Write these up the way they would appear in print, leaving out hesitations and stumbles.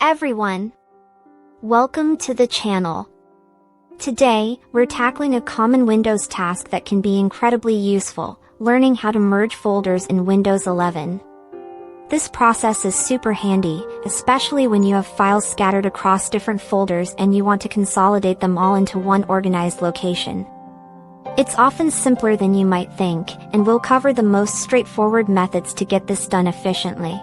everyone! Welcome to the channel. Today, we're tackling a common Windows task that can be incredibly useful, learning how to merge folders in Windows 11. This process is super handy, especially when you have files scattered across different folders and you want to consolidate them all into one organized location. It's often simpler than you might think, and we'll cover the most straightforward methods to get this done efficiently.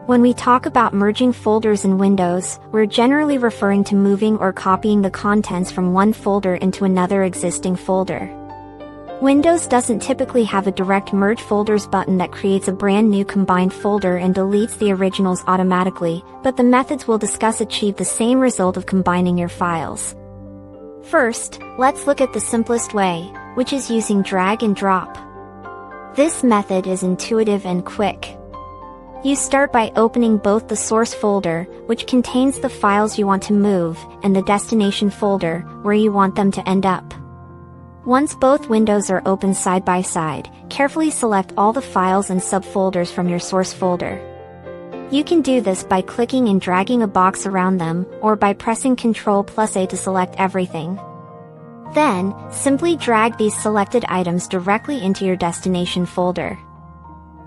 When we talk about merging folders in Windows, we're generally referring to moving or copying the contents from one folder into another existing folder. Windows doesn't typically have a direct Merge Folders button that creates a brand new combined folder and deletes the originals automatically, but the methods we'll discuss achieve the same result of combining your files. First, let's look at the simplest way, which is using drag and drop. This method is intuitive and quick. You start by opening both the source folder, which contains the files you want to move, and the destination folder, where you want them to end up. Once both windows are open side by side, carefully select all the files and subfolders from your source folder. You can do this by clicking and dragging a box around them, or by pressing Ctrl+A to select everything. Then, simply drag these selected items directly into your destination folder.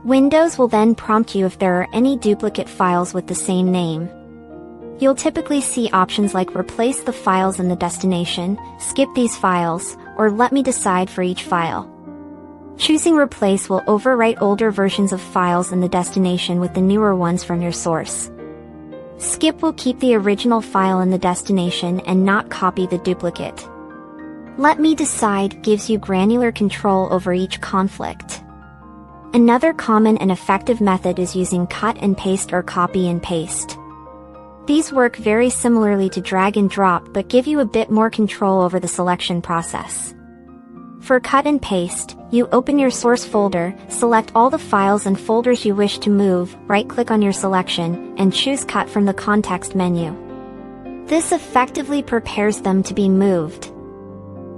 Windows will then prompt you if there are any duplicate files with the same name. You'll typically see options like Replace the files in the destination, Skip these files, or Let me decide for each file. Choosing Replace will overwrite older versions of files in the destination with the newer ones from your source. Skip will keep the original file in the destination and not copy the duplicate. Let me decide gives you granular control over each conflict. Another common and effective method is using cut and paste or copy and paste. These work very similarly to drag and drop but give you a bit more control over the selection process. For cut and paste, you open your source folder, select all the files and folders you wish to move, right-click on your selection, and choose Cut from the context menu. This effectively prepares them to be moved.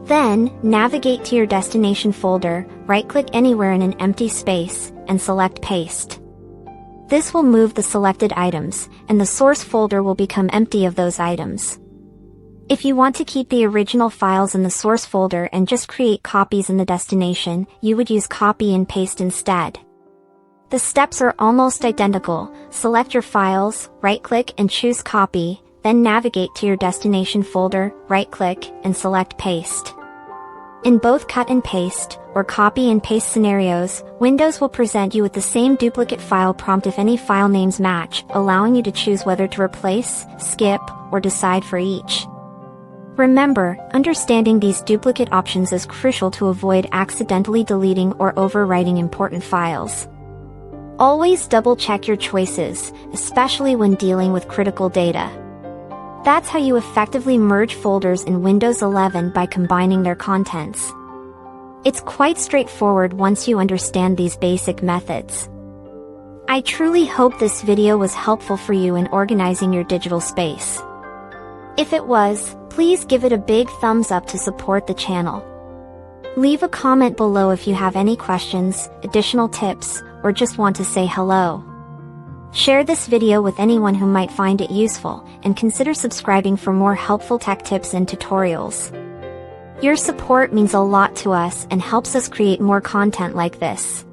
Then, navigate to your destination folder, right-click anywhere in an empty space, and select Paste. This will move the selected items, and the source folder will become empty of those items. If you want to keep the original files in the source folder and just create copies in the destination, you would use Copy and Paste instead. The steps are almost identical. Select your files, right-click and choose Copy, then navigate to your destination folder, right-click, and select Paste. In both cut and paste, or copy and paste scenarios, Windows will present you with the same duplicate file prompt if any file names match, allowing you to choose whether to replace, skip, or decide for each. Remember, understanding these duplicate options is crucial to avoid accidentally deleting or overwriting important files. Always double-check your choices, especially when dealing with critical data. That's how you effectively merge folders in Windows 11 by combining their contents. It's quite straightforward once you understand these basic methods. I truly hope this video was helpful for you in organizing your digital space. If it was, please give it a big thumbs up to support the channel. Leave a comment below if you have any questions, additional tips, or just want to say hello. Share this video with anyone who might find it useful, and consider subscribing for more helpful tech tips and tutorials. Your support means a lot to us and helps us create more content like this.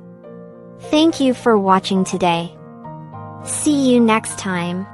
Thank you for watching today. See you next time.